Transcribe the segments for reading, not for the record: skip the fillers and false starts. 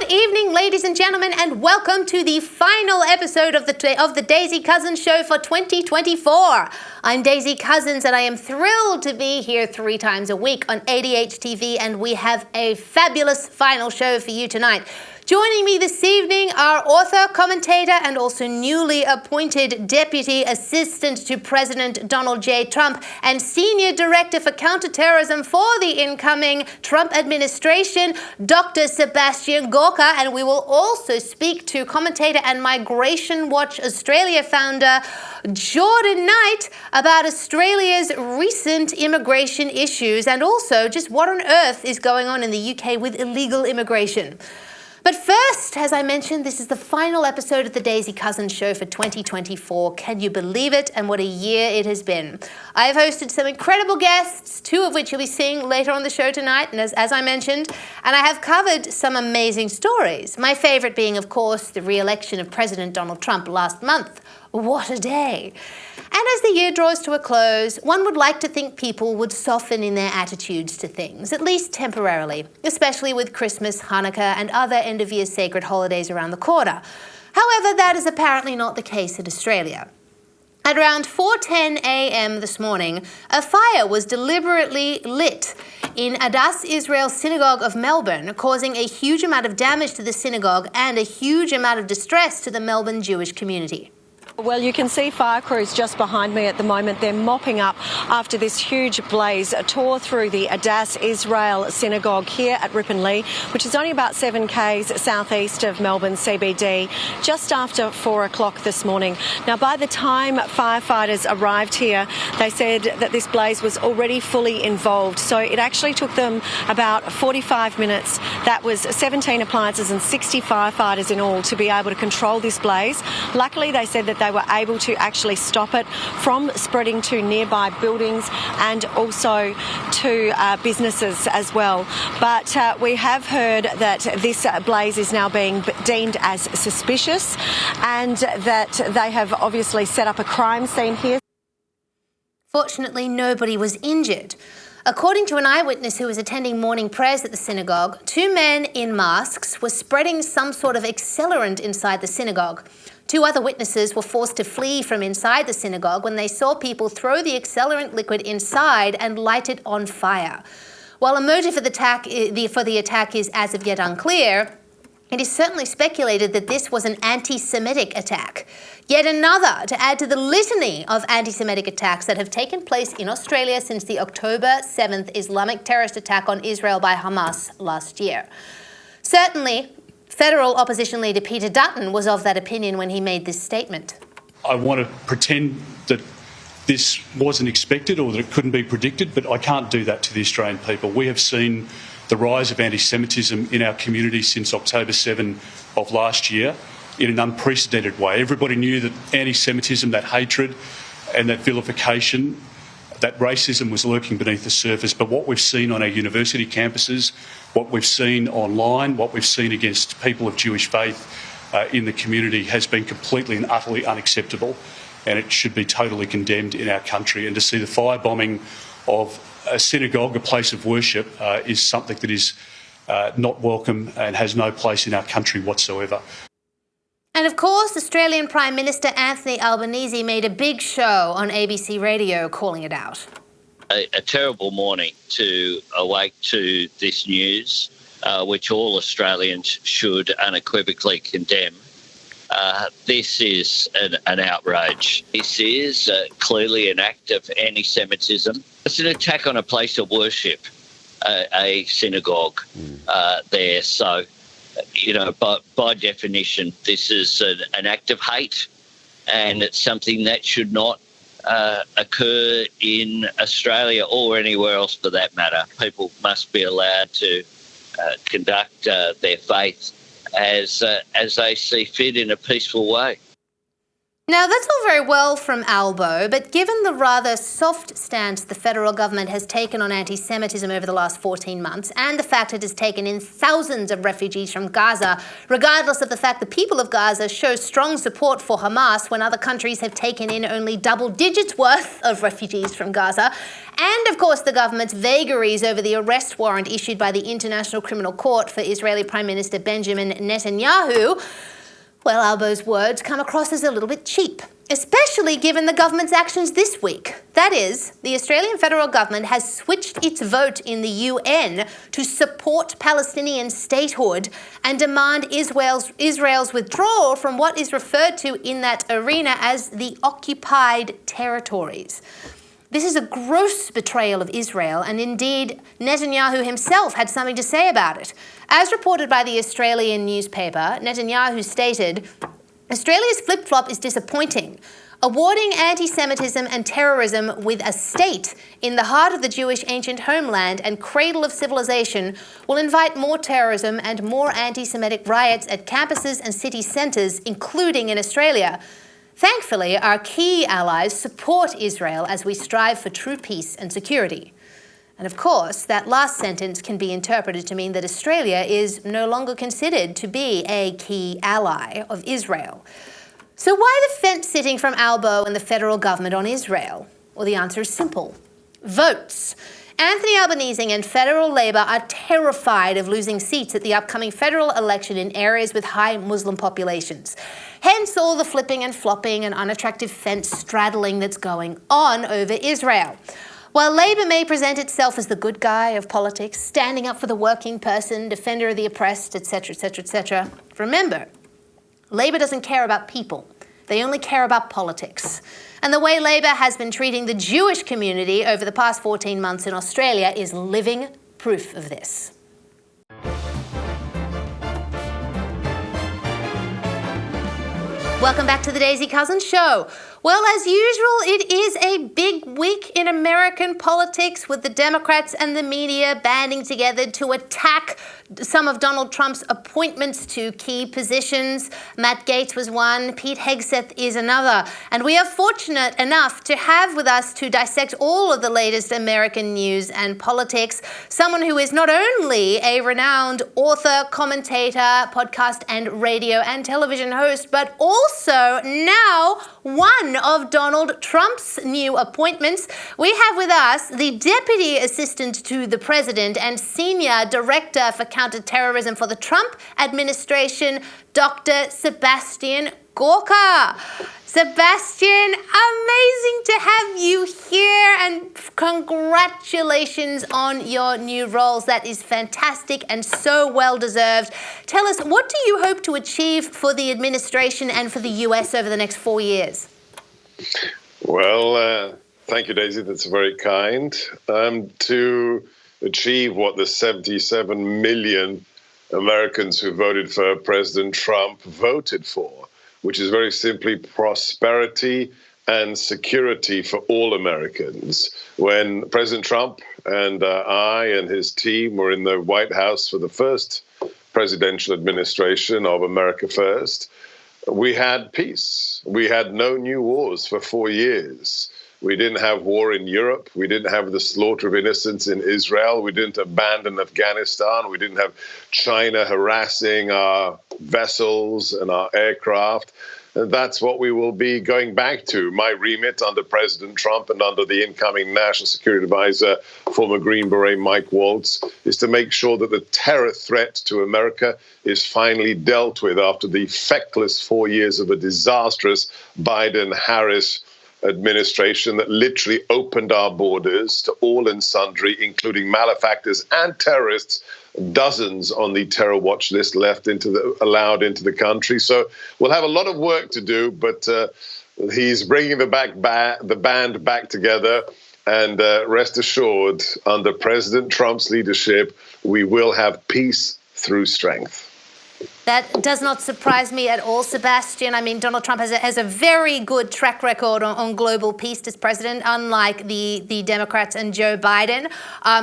Good evening, ladies and gentlemen, and welcome to the final episode of the Daisy Cousens Show for 2024. I'm Daisy Cousens, and I am thrilled to be here 3 times a week on ADH TV, and we have a fabulous final show for you tonight. Joining me this evening are author, commentator, and also newly appointed Deputy Assistant to President Donald J. Trump and Senior Director for Counterterrorism for the incoming Trump administration, Dr. Sebastian Gorka, and we will also speak to commentator and Migration Watch Australia founder Jordan Knight about Australia's recent immigration issues and also just what on earth is going on in the UK with illegal immigration. But first, as I mentioned, this is the final episode of the Daisy Cousens Show for 2024. Can you believe it? And what a year it has been. I have hosted some incredible guests, 2 of which you'll be seeing later on the show tonight, and as I mentioned, and I have covered some amazing stories. My favorite being, of course, the re-election of President Donald Trump last month. What a day. And as the year draws to a close, one would like to think people would soften in their attitudes to things, at least temporarily, especially with Christmas, Hanukkah, and other end-of-year sacred holidays around the corner. However, that is apparently not the case in Australia. At around 4:10 a.m. this morning, a fire was deliberately lit in Adas Israel Synagogue of Melbourne, causing a huge amount of damage to the synagogue and a huge amount of distress to the Melbourne Jewish community. Well, you can see fire crews just behind me at the moment. They're mopping up after this huge blaze tore through the Adas Israel Synagogue here at Ripponlea, which is only about 7 k's southeast of Melbourne CBD, just after 4 o'clock this morning. Now, by the time firefighters arrived here, they said that this blaze was already fully involved. So it actually took them about 45 minutes. That was 17 appliances and 60 firefighters in all to be able to control this blaze. Luckily, they said that they were able to actually stop it from spreading to nearby buildings and also to businesses as well. But we have heard that this blaze is now being deemed as suspicious and that they have obviously set up a crime scene here. Fortunately, nobody was injured. According to an eyewitness who was attending morning prayers at the synagogue, 2 men in masks were spreading some sort of accelerant inside the synagogue. 2 other witnesses were forced to flee from inside the synagogue when they saw people throw the accelerant liquid inside and light it on fire. While a motive for the attack is as of yet unclear, it is certainly speculated that this was an anti-Semitic attack. Yet another to add to the litany of anti-Semitic attacks that have taken place in Australia since the October 7th Islamic terrorist attack on Israel by Hamas last year. Certainly, Federal Opposition Leader Peter Dutton was of that opinion when he made this statement. I want to pretend that this wasn't expected or that it couldn't be predicted, but I can't do that to the Australian people. We have seen the rise of anti-Semitism in our community since October 7 of last year in an unprecedented way. Everybody knew that anti-Semitism, that hatred and that vilification, that racism was lurking beneath the surface. But what we've seen on our university campuses, what we've seen online, what we've seen against people of Jewish faith in the community has been completely and utterly unacceptable, and it should be totally condemned in our country. And to see the firebombing of a synagogue, a place of worship, is something that is not welcome and has no place in our country whatsoever. And of course, Australian Prime Minister Anthony Albanese made a big show on ABC Radio calling it out. A terrible morning to awake to this news, which all Australians should unequivocally condemn. This is an outrage. This is clearly an act of anti-Semitism. It's an attack on a place of worship, a synagogue there. So, you know, by definition, this is an act of hate, and it's something that should not occur in Australia or anywhere else for that matter. People must be allowed to conduct their faith as they see fit in a peaceful way. Now, that's all very well from Albo, but given the rather soft stance the federal government has taken on anti-Semitism over the last 14 months, and the fact it has taken in thousands of refugees from Gaza, regardless of the fact the people of Gaza show strong support for Hamas when other countries have taken in only double digits worth of refugees from Gaza, and of course the government's vagaries over the arrest warrant issued by the International Criminal Court for Israeli Prime Minister Benjamin Netanyahu, well, Albo's words come across as a little bit cheap, especially given the government's actions this week. That is, the Australian federal government has switched its vote in the UN to support Palestinian statehood and demand Israel's withdrawal from what is referred to in that arena as the occupied territories. This is a gross betrayal of Israel, and indeed, Netanyahu himself had something to say about it. As reported by the Australian newspaper, Netanyahu stated, "Australia's flip-flop is disappointing. Awarding anti-Semitism and terrorism with a state in the heart of the Jewish ancient homeland and cradle of civilization will invite more terrorism and more anti-Semitic riots at campuses and city centres, including in Australia. Thankfully, our key allies support Israel as we strive for true peace and security." And of course, that last sentence can be interpreted to mean that Australia is no longer considered to be a key ally of Israel. So why the fence-sitting from Albo and the federal government on Israel? Well, the answer is simple. Votes. Anthony Albanese and federal Labor are terrified of losing seats at the upcoming federal election in areas with high Muslim populations. Hence all the flipping and flopping and unattractive fence straddling that's going on over Israel. While Labor may present itself as the good guy of politics, standing up for the working person, defender of the oppressed, etc., etc., etc., remember, Labor doesn't care about people. They only care about politics. And the way Labor has been treating the Jewish community over the past 14 months in Australia is living proof of this. Welcome back to the Daisy Cousens Show. Well, as usual, it is a big week in American politics with the Democrats and the media banding together to attack some of Donald Trump's appointments to key positions. Matt Gaetz was one, Pete Hegseth is another. And we are fortunate enough to have with us to dissect all of the latest American news and politics someone who is not only a renowned author, commentator, podcast and radio and television host, but also now one of Donald Trump's new appointments. We have with us the Deputy Assistant to the President and Senior Director for Counterterrorism for the Trump administration, Dr. Sebastian Gorka. Sebastian, amazing to have you here, and congratulations on your new roles. That is fantastic and so well deserved. Tell us, what do you hope to achieve for the administration and for the US over the next 4 years? Well, thank you, Daisy. That's very kind. To achieve what the 77 million Americans who voted for President Trump voted for, which is very simply prosperity and security for all Americans. When President Trump and I and his team were in the White House for the first presidential administration of America First, we had peace. We had no new wars for 4 years. We didn't have war in Europe. We didn't have the slaughter of innocents in Israel. We didn't abandon Afghanistan. We didn't have China harassing our vessels and our aircraft. And that's what we will be going back to. My remit under President Trump and under the incoming National Security Advisor, former Green Beret Mike Waltz, is to make sure that the terror threat to America is finally dealt with after the feckless 4 years of a disastrous Biden-Harris administration that literally opened our borders to all and sundry, including malefactors and terrorists, dozens on the terror watch list allowed into the country. So we'll have a lot of work to do, but he's bringing the band back together. And rest assured, under President Trump's leadership, we will have peace through strength. That does not surprise me at all, Sebastian. I mean, Donald Trump has a very good track record on global peace as president, unlike the Democrats and Joe Biden.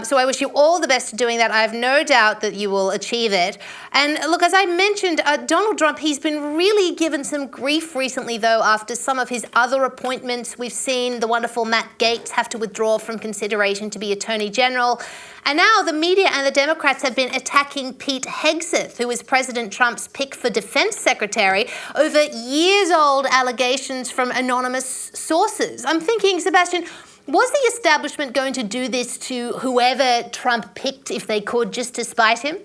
So I wish you all the best for doing that. I have no doubt that you will achieve it. And look, as I mentioned, Donald Trump, he's been really given some grief recently, though, after some of his other appointments. We've seen the wonderful Matt Gaetz have to withdraw from consideration to be Attorney General. And now the media and the Democrats have been attacking Pete Hegseth, who is President Trump's pick for defense secretary, over years-old allegations from anonymous sources. I'm thinking, Sebastian, was the establishment going to do this to whoever Trump picked if they could, just to spite him?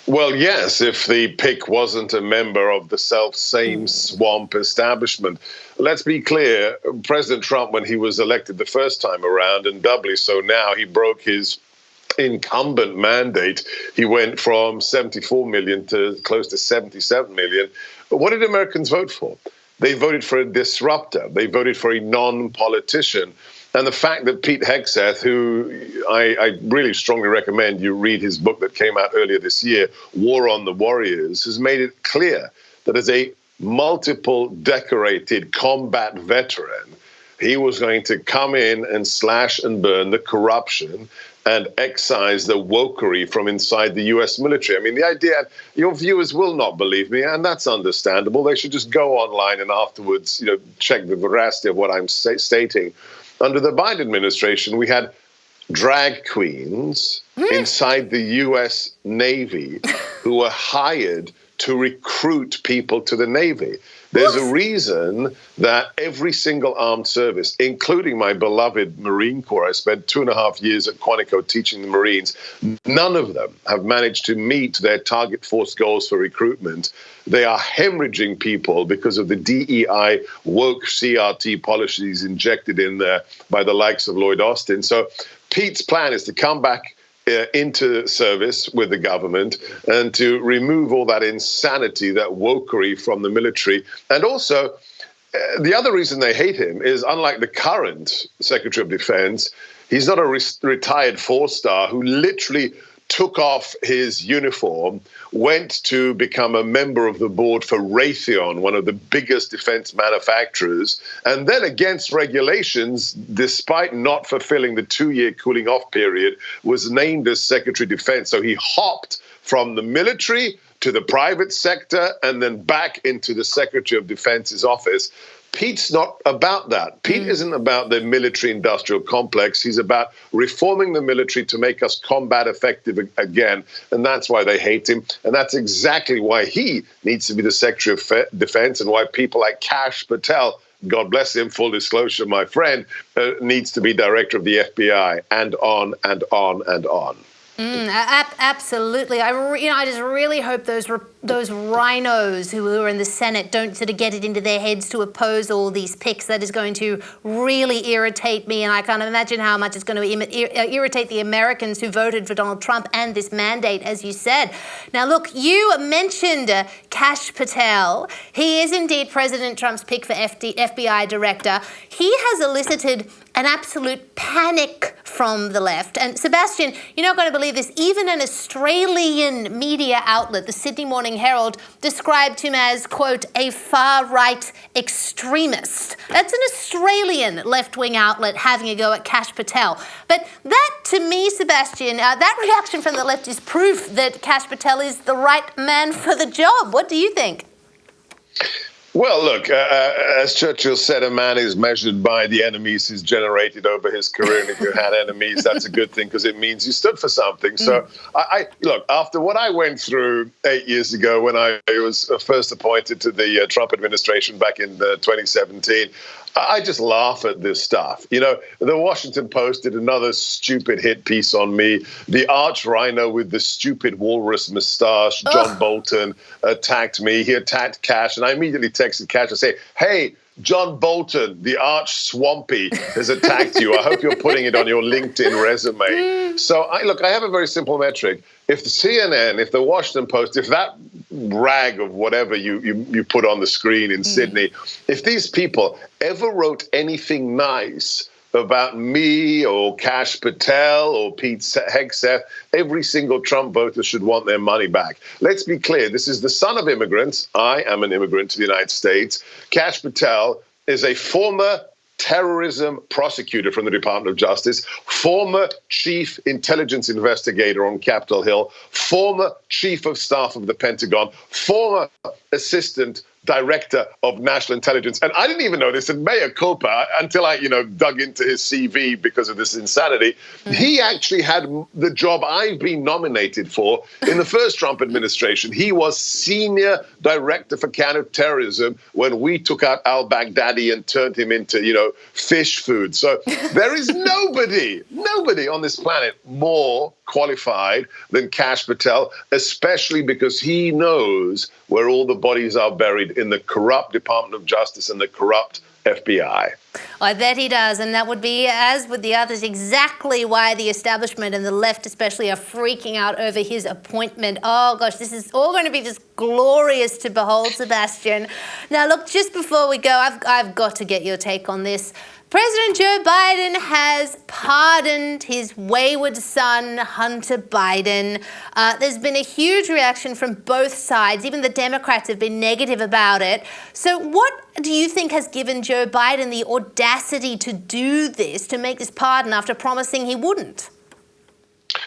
Well, yes, if the pick wasn't a member of the self-same swamp establishment. Let's be clear, President Trump, when he was elected the first time around, and doubly so now, he broke his incumbent mandate. He went from 74 million to close to 77 million. But what did Americans vote for? They voted for a disruptor. They voted for a non-politician. And the fact that Pete Hegseth, who I really strongly recommend you read his book that came out earlier this year, War on the Warriors, has made it clear that as a multiple decorated combat veteran, he was going to come in and slash and burn the corruption and excise the wokery from inside the U.S. military. I mean, the idea, your viewers will not believe me, and that's understandable. They should just go online and afterwards, check the veracity of what I'm stating. Under the Biden administration, we had drag queens inside the U.S. Navy who were hired to recruit people to the Navy. There's a reason that every single armed service, including my beloved Marine Corps, I spent 2.5 years at Quantico teaching the Marines, none of them have managed to meet their target force goals for recruitment. They are hemorrhaging people because of the DEI woke CRT policies injected in there by the likes of Lloyd Austin. So Pete's plan is to come back into service with the government and to remove all that insanity, that wokery from the military. And also, the other reason they hate him is, unlike the current Secretary of Defense, he's not a retired four-star who literally took off his uniform, went to become a member of the board for Raytheon, one of the biggest defense manufacturers, and then against regulations, despite not fulfilling the 2-year cooling off period, was named as Secretary of Defense. So he hopped from the military to the private sector and then back into the Secretary of Defense's office. Pete's not about that. Pete isn't about the military-industrial complex. He's about reforming the military to make us combat effective again, and that's why they hate him. And that's exactly why he needs to be the Secretary of Defense, and why people like Kash Patel, God bless him, full disclosure, my friend, needs to be director of the FBI, and on and on and on. Absolutely. I just really hope those rhinos who are in the Senate don't sort of get it into their heads to oppose all these picks. That is going to really irritate me, and I can't imagine how much it's going to irritate the Americans who voted for Donald Trump and this mandate, as you said. Now, look, you mentioned Kash Patel. He is indeed President Trump's pick for FBI director. He has elicited an absolute panic from the left. And Sebastian, you're not going to believe this. Even an Australian media outlet, the Sydney Morning Herald, described him as, quote, a far-right extremist. That's an Australian left-wing outlet having a go at Kash Patel. But that, to me, Sebastian, that reaction from the left is proof that Kash Patel is the right man for the job. What do you think? Well, look, as Churchill said, a man is measured by the enemies he's generated over his career. And if you had enemies, that's a good thing, because it means you stood for something. So, look, after what I went through 8 years ago when I was first appointed to the Trump administration back in 2017, I just laugh at this stuff. The Washington Post did another stupid hit piece on me. The arch rhino with the stupid walrus mustache, John Bolton, attacked me. He attacked Kash, and I immediately texted Kash and say, hey, John Bolton, the arch swampy, has attacked you. I hope you're putting it on your LinkedIn resume. So, I have a very simple metric. If the CNN, if the Washington Post, if that rag of whatever you put on the screen in Sydney, if these people ever wrote anything nice about me or Kash Patel or Pete Hegseth. Every single Trump voter should want their money back. Let's be clear. This is the son of immigrants. I am an immigrant to the United States. Kash Patel is a former terrorism prosecutor from the Department of Justice, former chief intelligence investigator on Capitol Hill, former chief of staff of the Pentagon, former assistant director of national intelligence. And I didn't even know this, and mea culpa, until I, dug into his CV because of this insanity. He actually had the job I've been nominated for in the first Trump administration. He was senior director for counterterrorism when we took out al-Baghdadi and turned him into, fish food. So there is nobody on this planet more qualified than Kash Patel, especially because he knows where all the bodies are buried in the corrupt Department of Justice and the corrupt FBI. I bet he does, and that would be, as with the others, exactly why the establishment and the left especially are freaking out over his appointment. Oh gosh, this is all going to be just glorious to behold, Sebastian. Now look, just before we go, I've got to get your take on this. President Joe Biden has pardoned his wayward son, Hunter Biden. There's been a huge reaction from both sides. Even the Democrats have been negative about it. So what do you think has given Joe Biden the audacity to do this, to make this pardon after promising he wouldn't?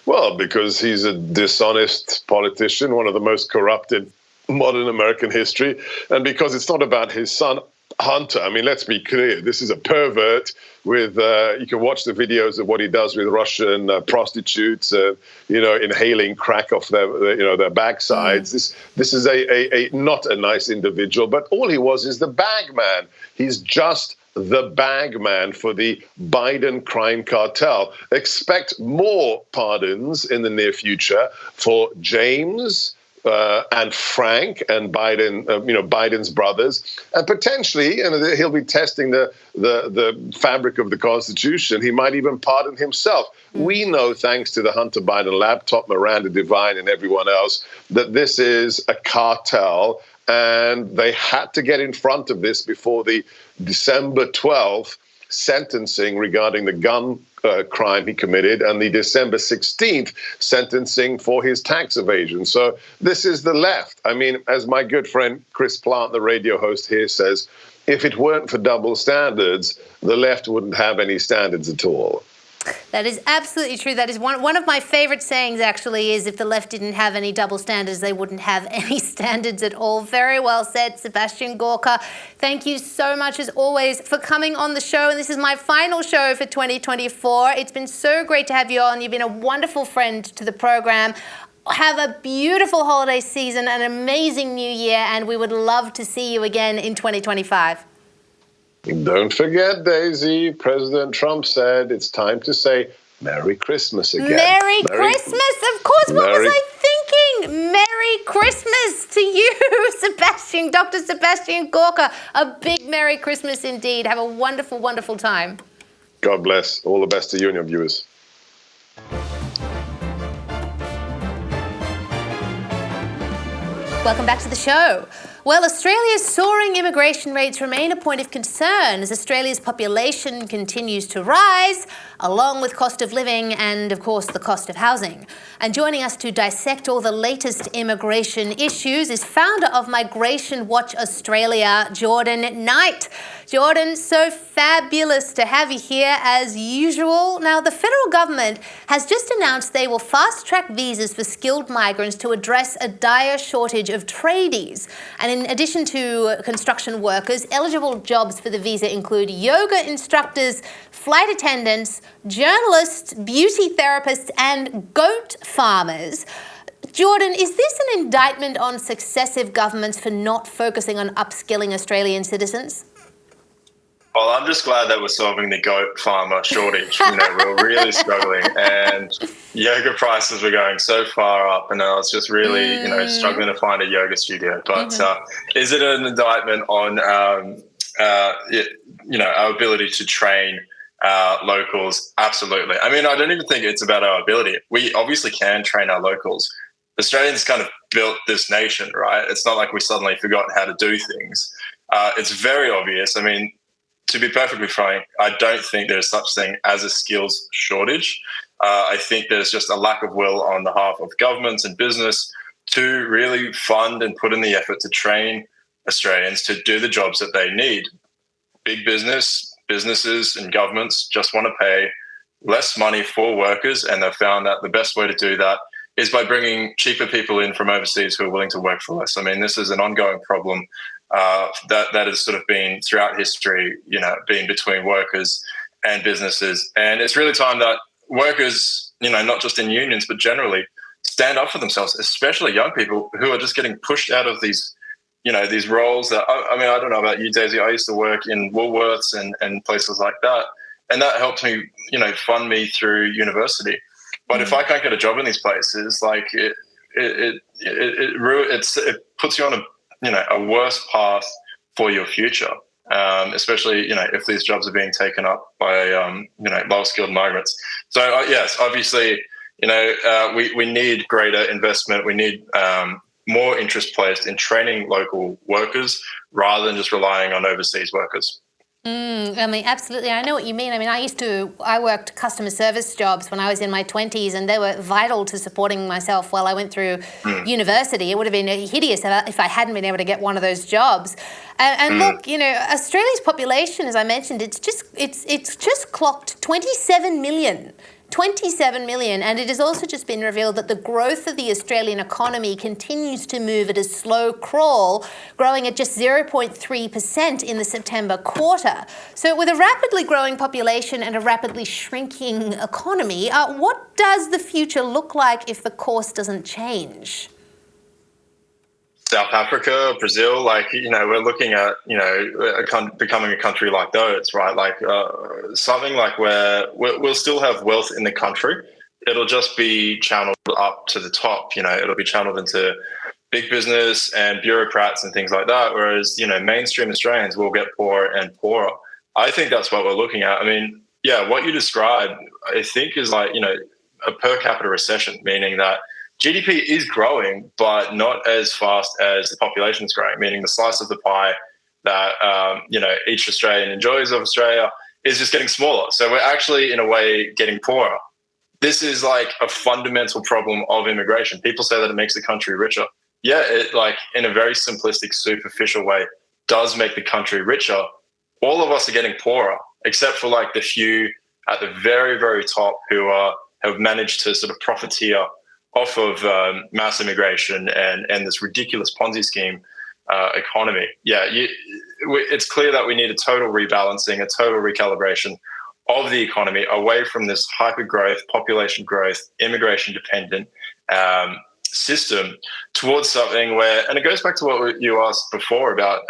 Well, because he's a dishonest politician, one of the most corrupted modern American history, and because it's not about his son, Hunter. I mean, let's be clear. This is a pervert with, you can watch the videos of what he does with Russian prostitutes, inhaling crack off their backsides. This is a not a nice individual, but all he was is the bag man. He's just the bag man for the Biden crime cartel. Expect more pardons in the near future for James, and Frank and Biden, Biden's brothers, and potentially, he'll be testing the fabric of the Constitution. He might even pardon himself. We know, thanks to the Hunter Biden laptop, Miranda Devine, and everyone else, that this is a cartel, and they had to get in front of this before the December 12th sentencing regarding the gun crime he committed and the December 16th sentencing for his tax evasion. So this is the left. I mean, as my good friend Chris Plant, the radio host here, says, if it weren't for double standards, the left wouldn't have any standards at all. That is absolutely true. That is one of my favorite sayings, actually, is if the left didn't have any double standards, they wouldn't have any standards at all. Very well said, Sebastian Gorka. Thank you so much, as always, for coming on the show. And this is my final show for 2024. It's been so great to have you on. You've been a wonderful friend to the program. Have a beautiful holiday season, an amazing new year, and we would love to see you again in 2025. Don't forget, Daisy, President Trump said it's time to say Merry Christmas again. Merry Christmas, of course. What was I thinking? Merry Christmas to you, Sebastian, Dr. Sebastian Gorka. A big Merry Christmas indeed. Have a wonderful, wonderful time. God bless. All the best to you and your viewers. Welcome back to the show. Well, Australia's soaring immigration rates remain a point of concern as Australia's population continues to rise, along with cost of living and, of course, the cost of housing. And joining us to dissect all the latest immigration issues is founder of Migration Watch Australia, Jordan Knight. Jordan, so fabulous to have you here as usual. Now, the federal government has just announced they will fast-track visas for skilled migrants to address a dire shortage of tradies. And in addition to construction workers, eligible jobs for the visa include yoga instructors, flight attendants, journalists, beauty therapists, and goat farmers. Jordan, is this an indictment on successive governments for not focusing on upskilling Australian citizens? Well, I'm just glad that we're solving the goat farmer shortage. We're really struggling, and yoga prices were going so far up, and I was just really, struggling to find a yoga studio. But is it an indictment on, our ability to train locals? Absolutely. I mean, I don't even think it's about our ability. We obviously can train our locals. Australians kind of built this nation, right? It's not like we suddenly forgot how to do things. It's very obvious. I mean, to be perfectly frank, I don't think there's such thing as a skills shortage. I think there's just a lack of will on behalf of governments and business to really fund and put in the effort to train Australians to do the jobs that they need. Big businesses and governments just want to pay less money for workers, and they've found that the best way to do that is by bringing cheaper people in from overseas who are willing to work for less. I mean, this is an ongoing problem that has sort of been throughout history, being between workers and businesses. And it's really time that workers, not just in unions, but generally stand up for themselves, especially young people who are just getting pushed out of these roles that, I don't know about you, Daisy. I used to work in Woolworths and places like that. And that helped me, fund me through university. But if I can't get a job in these places, like it puts you on a worse path for your future. Especially, if these jobs are being taken up by, lower skilled migrants. So yes, obviously, we need greater investment. We need more interest placed in training local workers rather than just relying on overseas workers. Absolutely. I know what you mean. I worked customer service jobs when I was in my 20s, and they were vital to supporting myself while I went through university. It would have been hideous if I hadn't been able to get one of those jobs. And look, Australia's population, as I mentioned, it's just clocked 27 million. 27 million, and it has also just been revealed that the growth of the Australian economy continues to move at a slow crawl, growing at just 0.3% in the September quarter. So with a rapidly growing population and a rapidly shrinking economy, what does the future look like if the course doesn't change? South Africa, Brazil, we're looking at, becoming a country like those, right? Something like where we'll still have wealth in the country. It'll just be channeled up to the top, it'll be channeled into big business and bureaucrats and things like that. Whereas, mainstream Australians will get poorer and poorer. I think that's what we're looking at. What you described, I think is a per capita recession, meaning that GDP is growing, but not as fast as the population is growing, meaning the slice of the pie that, each Australian enjoys of Australia is just getting smaller. So we're actually, in a way, getting poorer. This is like a fundamental problem of immigration. People say that it makes the country richer. Yeah, it, in a very simplistic, superficial way, does make the country richer. All of us are getting poorer, except for the few at the very, very top who have managed to sort of profiteer off of mass immigration and this ridiculous Ponzi scheme economy. Yeah, it's clear that we need a total rebalancing, a total recalibration of the economy away from this hyper-growth, population growth, immigration-dependent system towards something where, and it goes back to what you asked before about,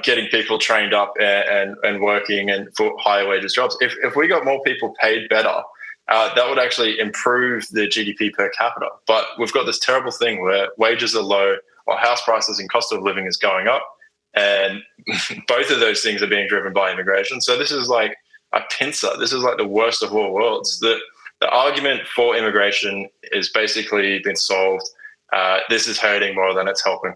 getting people trained up and working and for higher wages jobs. If we got more people paid better, that would actually improve the GDP per capita. But we've got this terrible thing where wages are low, while house prices and cost of living is going up. And both of those things are being driven by immigration. So this is like a pincer. This is like the worst of all worlds. The argument for immigration is basically been solved. This is hurting more than it's helping.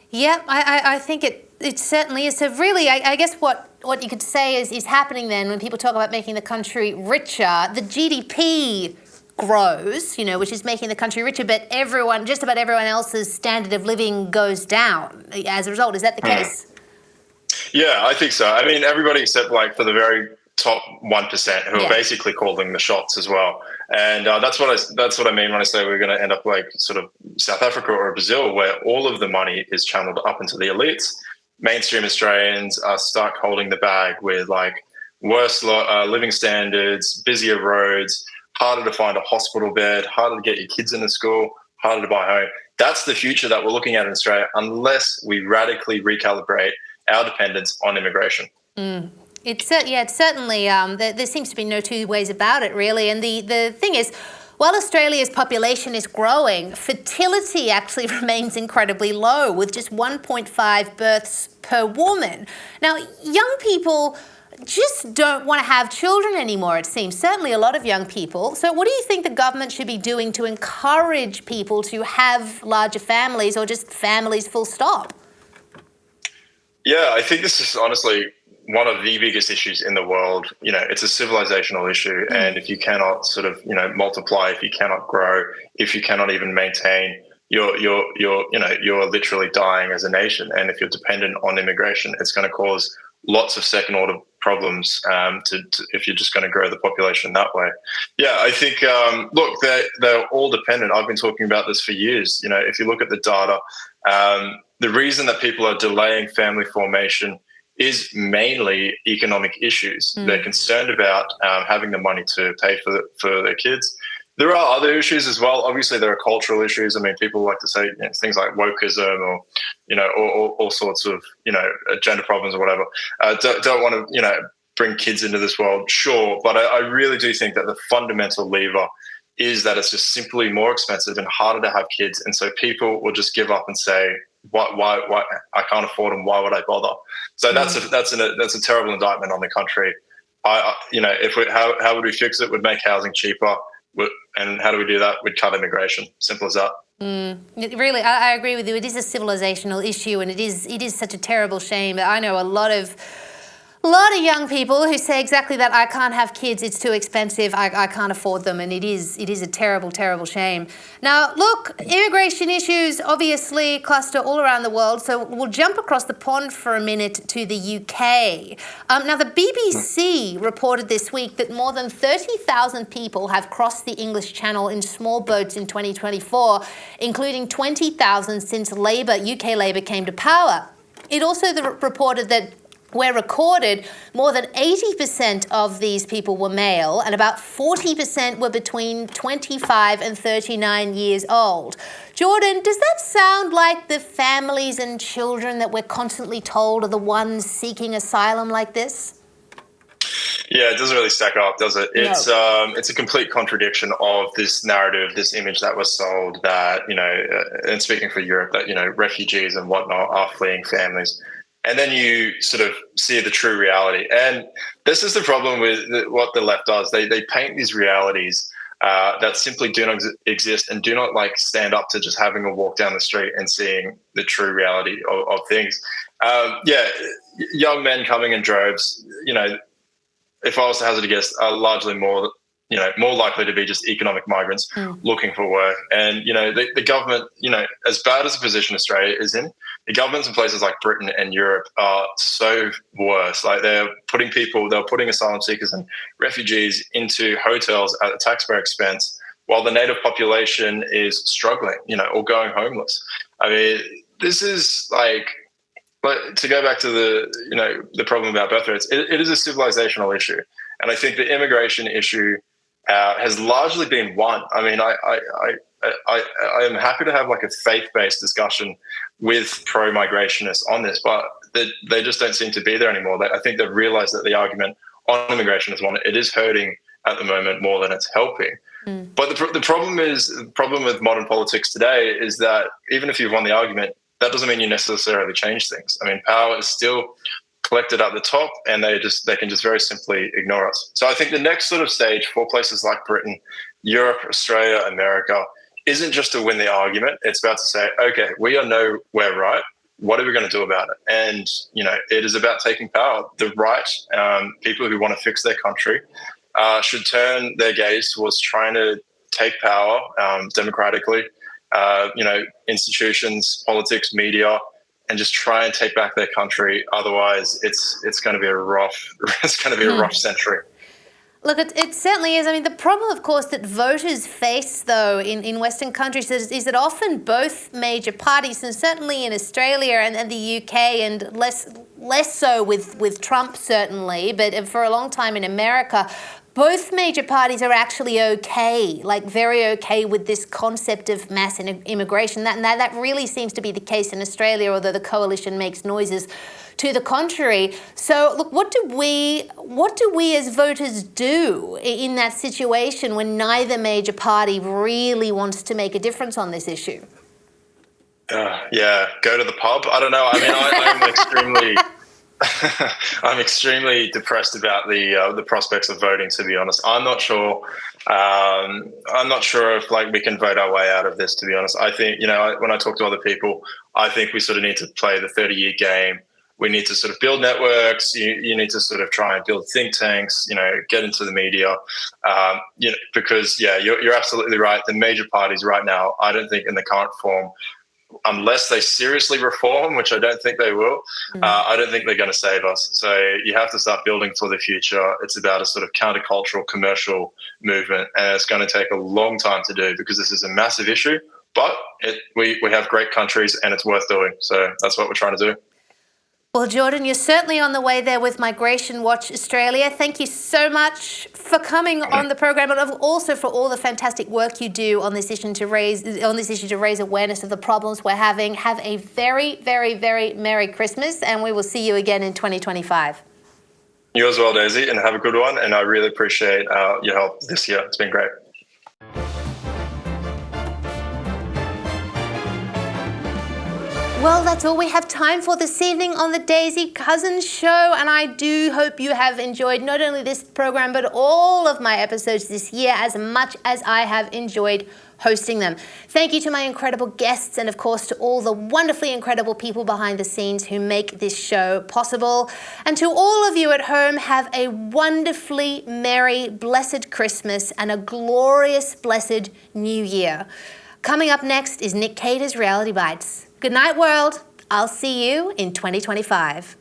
Yeah, I think it certainly is. So really, I guess what you could say is happening then when people talk about making the country richer, the GDP grows, which is making the country richer, but just about everyone else's standard of living goes down as a result. Is that the case? Yeah, I think so. Everybody except for the very top 1% who are basically calling the shots as well. And that's what I mean when I say we're going to end up like sort of South Africa or Brazil, where all of the money is channeled up into the elites. Mainstream Australians are stuck holding the bag with worse living standards, busier roads, harder to find a hospital bed, harder to get your kids into school, harder to buy a home. That's the future that we're looking at in Australia unless we radically recalibrate our dependence on immigration. It's certainly, there seems to be no two ways about it, really. And the thing is, while Australia's population is growing, fertility actually remains incredibly low, with just 1.5 births per woman. Now, young people just don't want to have children anymore, it seems. Certainly a lot of young people. So what do you think the government should be doing to encourage people to have larger families or just families full stop? Yeah, I think this is honestly one of the biggest issues in the world. It's a civilizational issue, and if you cannot sort of, multiply, if you cannot grow, if you cannot even maintain, you're literally dying as a nation. And if you're dependent on immigration, it's going to cause lots of second order problems if you're just going to grow the population that way. Yeah, I think, look, they're all dependent. I've been talking about this for years. If you look at the data, the reason that people are delaying family formation is mainly economic issues. They're concerned about having the money to pay for their kids. There are other issues as well. Obviously, there are cultural issues. I mean, people like to say things like wokeism or, or all sorts of, gender problems or whatever. Don't want to, bring kids into this world, sure. But I really do think that the fundamental lever is that it's just simply more expensive and harder to have kids. And so people will just give up and say, why I can't afford them. Why would I bother? So that's a terrible indictment on the country. How would we fix it? We'd make housing cheaper. And how do we do that? We'd cut immigration. Simple as that. Really, I agree with you. It is a civilizational issue, and it is such a terrible shame. I know a lot of young people who say exactly that. I can't have kids. It's too expensive. I can't afford them, and it is a terrible, terrible shame. Now, look, immigration issues obviously cluster all around the world. So we'll jump across the pond for a minute to the UK. Now, the BBC reported this week that more than 30,000 people have crossed the English Channel in small boats in 2024, including 20,000 since UK Labour came to power. It also reported that where recorded, more than 80% of these people were male and about 40% were between 25 and 39 years old. Jordan, does that sound like the families and children that we're constantly told are the ones seeking asylum like this? Yeah, it doesn't really stack up, does it? No. It's a complete contradiction of this narrative, this image that was sold that, and speaking for Europe, that, refugees and whatnot are fleeing families. And then you sort of see the true reality. And this is the problem with what the left does. They paint these realities that simply do not exist and do not stand up to just having a walk down the street and seeing the true reality of things. Young men coming in droves, if I was to hazard a guess, are largely more likely to be just economic migrants looking for work. And, the government, as bad as the position Australia is in, the governments in places like Britain and Europe are so worse. They're putting asylum seekers and refugees into hotels at the taxpayer expense while the native population is struggling, or going homeless. I mean, this is but to go back to the problem about birth rates, it is a civilizational issue. And I think the immigration issue has largely been won. I mean, I am happy to have a faith-based discussion with pro-migrationists on this, but they just don't seem to be there anymore. I think they've realized that the argument on immigration is one. It is hurting at the moment more than it's helping. But the problem with modern politics today is that even if you've won the argument, that doesn't mean you necessarily change things. I mean, power is still collected at the top, and they can just very simply ignore us. So I think the next sort of stage for places like Britain, Europe, Australia, America isn't just to win the argument. It's about to say, okay, we know we're right. What are we going to do about it? And, it is about taking power. The right, people who want to fix their country should turn their gaze towards trying to take power democratically, institutions, politics, media, and just try and take back their country. Otherwise, it's going to be a rough century. Look, it certainly is. I mean, the problem, of course, that voters face, though, in Western countries is that often both major parties, and certainly in Australia and the UK, and less so with Trump, certainly, but for a long time in America, both major parties are actually okay, very okay with this concept of mass immigration. That really seems to be the case in Australia, although the coalition makes noises to the contrary. So, look, what do we as voters do in that situation when neither major party really wants to make a difference on this issue? Go to the pub. I don't know. I mean, I'm extremely... I'm extremely depressed about the prospects of voting, to be honest. I'm not sure if we can vote our way out of this, to be honest. I think, when I talk to other people, I think we sort of need to play the 30-year game we need to sort of build networks. You need to sort of try and build think tanks, get into the media, because, you're absolutely right. The major parties right now, I don't think in the current form, unless they seriously reform, which I don't think they will, I don't think they're going to save us. So you have to start building for the future. It's about a sort of countercultural commercial movement, and it's going to take a long time to do because this is a massive issue. But we have great countries and it's worth doing. So that's what we're trying to do. Well, Jordan, you're certainly on the way there with Migration Watch Australia. Thank you so much for coming on the program, but also for all the fantastic work you do on this issue to raise awareness of the problems we're having. Have a very, very, very Merry Christmas, and we will see you again in 2025. You as well, Daisy, and have a good one. And I really appreciate your help this year. It's been great. Well, that's all we have time for this evening on the Daisy Cousens Show, and I do hope you have enjoyed not only this program but all of my episodes this year as much as I have enjoyed hosting them. Thank you to my incredible guests and, of course, to all the wonderfully incredible people behind the scenes who make this show possible. And to all of you at home, have a wonderfully merry, blessed Christmas and a glorious, blessed New Year. Coming up next is Nick Cater's Reality Bites. Good night, world. I'll see you in 2025.